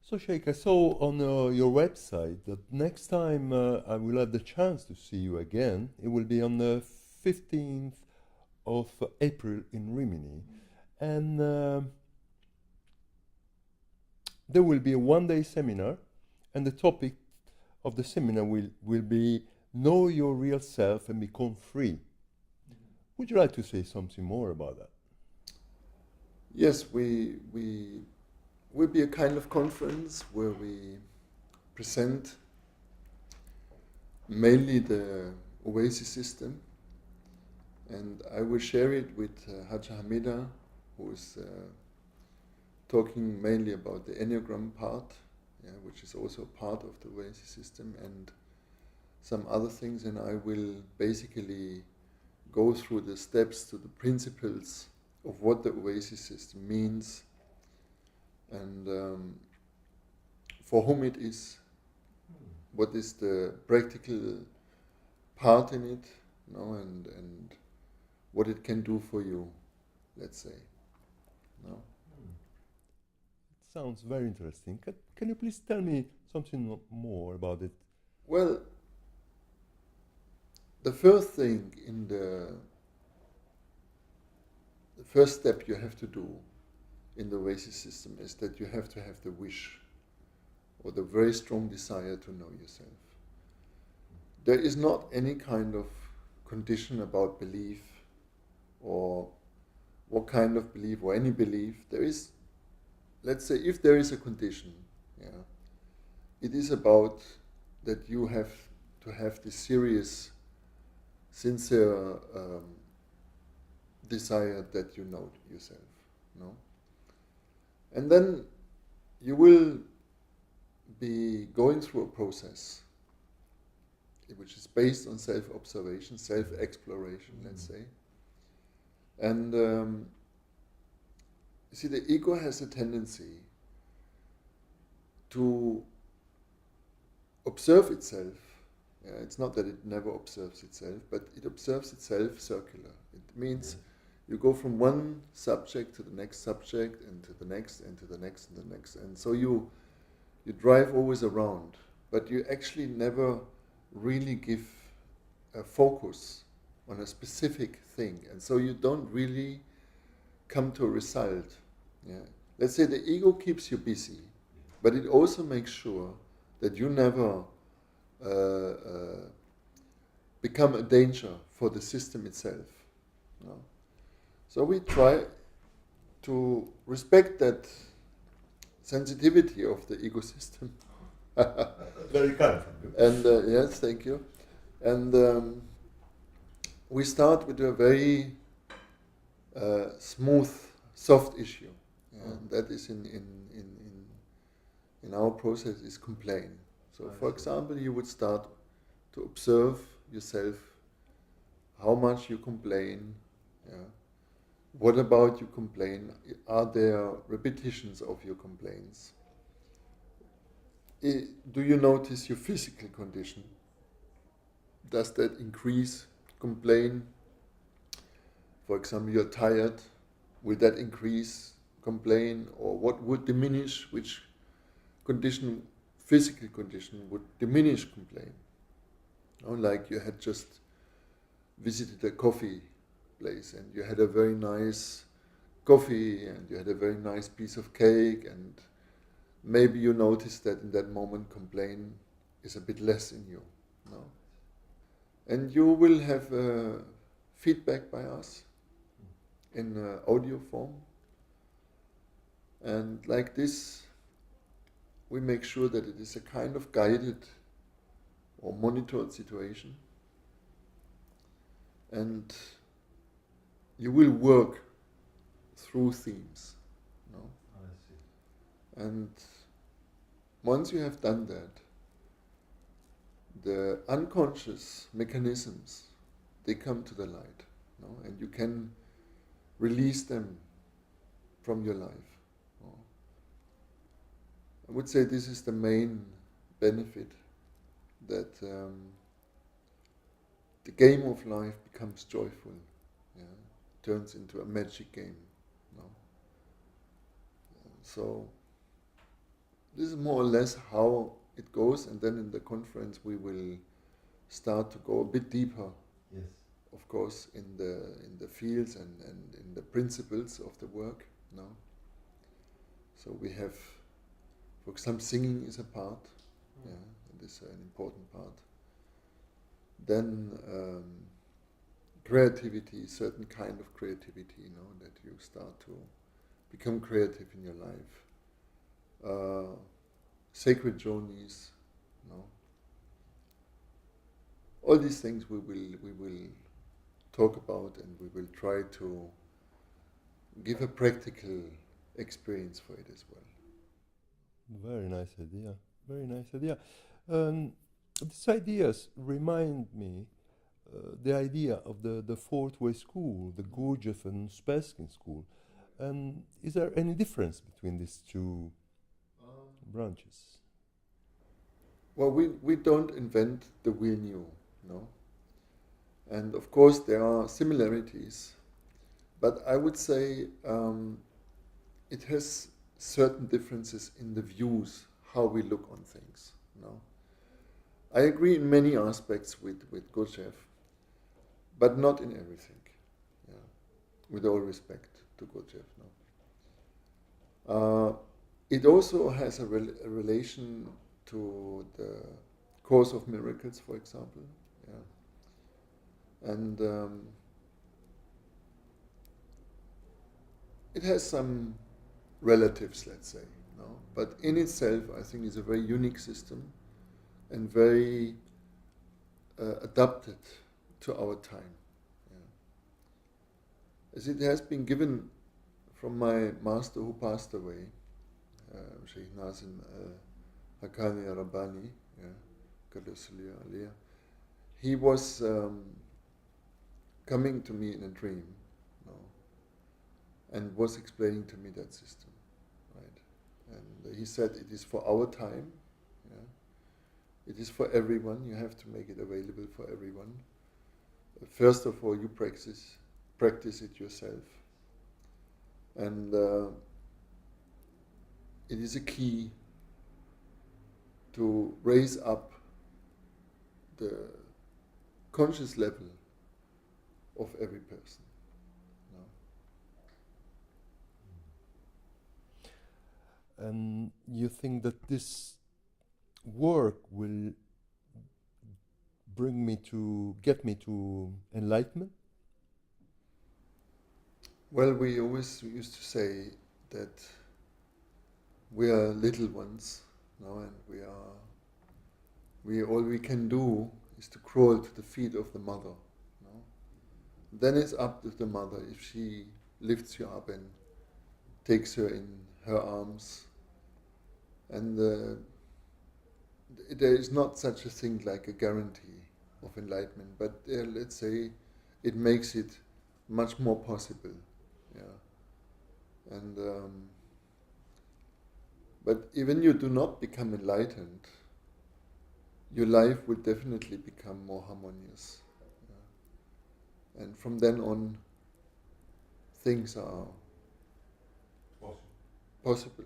So, Sheikh, I saw on your website that next time I will have the chance to see you again, it will be on the 15th of April in Rimini. And there will be a one-day seminar, and the topic of the seminar will be Know Your Real Self and Become Free. Would you like to say something more about that? Yes, we will be a kind of conference where we present mainly the Uwaysi system, and I will share it with Haja Hamida, who is talking mainly about the Enneagram part, which is also part of the Uwaysi system, and some other things, and I will basically go through the steps to the principles of what the Uwaysi system means, and for whom it is, what is the practical part in it, and what it can do for you, let's say. No? It sounds very interesting. Can you please tell me something more about it? Well, the first thing in the first step you have to do in the Wasy system is that you have to have the wish or the very strong desire to know yourself. There is not any kind of condition about belief or what kind of belief or any belief. There is, let's say, if there is a condition, it is about that you have to have this serious, sincere desire that you know yourself, no? And then you will be going through a process which is based on self-observation, self-exploration, let's say. And you see, the ego has a tendency to observe itself. It's not that it never observes itself, but it observes itself circular. It means you go from one subject to the next subject, and to the next, and to the next, and the next. And so you drive always around, but you actually never really give a focus on a specific thing. And so you don't really come to a result. Let's say the ego keeps you busy, but it also makes sure that you never become a danger for the system itself. So we try to respect that sensitivity of the ego system. Very kind from you. And yes, thank you. And we start with a very smooth, soft issue. And that is in our process is complain. So, for example, you would start to observe yourself, how much you complain. What about you complain? Are there repetitions of your complaints? Do you notice your physical condition? Does that increase complain? For example, you're tired. Will that increase complain? Or what would diminish? Which condition, physical condition, would diminish complaint? Like you had just visited a coffee place and you had a very nice coffee and you had a very nice piece of cake, and maybe you noticed that in that moment complaint is a bit less in you. And you will have feedback by us in audio form, and like this we make sure that it is a kind of guided or monitored situation, and you will work through themes. I see. And once you have done that, the unconscious mechanisms, they come to the light, and you can release them from your life. I would say this is the main benefit, that the game of life becomes joyful, turns into a magic game. So this is more or less how it goes, and then in the conference we will start to go a bit deeper, Yes. of course, in the fields and in the principles of the work. No, so we have, for example, singing is a part. Yeah, it is an important part. Then creativity, certain kind of creativity, you know, that you start to become creative in your life. Sacred journeys, you know. All these things we will talk about, and we will try to give a practical experience for it as well. Very nice idea. Very nice idea. These ideas remind me the idea of the fourth way school, the Gurdjieff and Speskin school. And is there any difference between these two branches? Well, we don't invent the wheel new, no? And of course there are similarities, but I would say it has certain differences in the views, how we look on things, no? I agree in many aspects with Gurdjieff, but not in everything, yeah. With all respect to Gurdjieff, no? It also has a relation to the Course of Miracles, for example, yeah. And it has some relatives, let's say, no? But in itself, I think it's a very unique system and very adapted to our time. Yeah. As it has been given from my master who passed away, Sheikh Nazim Haqqani Rabbani, yeah, he was coming to me in a dream, no, and was explaining to me that system, right? And he said it is for our time, yeah. It is for everyone. You have to make it available for everyone. First of all, you practice it yourself, and it is a key to raise up the conscious level of every person. No? And you think that this work will get me to enlightenment? Well, we always used to say that we are little ones, no, and all we can do is to crawl to the feet of the mother, no? Then it's up to the mother if she lifts you up and takes her in her arms. And there is not such a thing like a guarantee of enlightenment, but let's say it makes it much more possible, yeah. And but even you do not become enlightened, your life will definitely become more harmonious, yeah. And from then on, things are possible.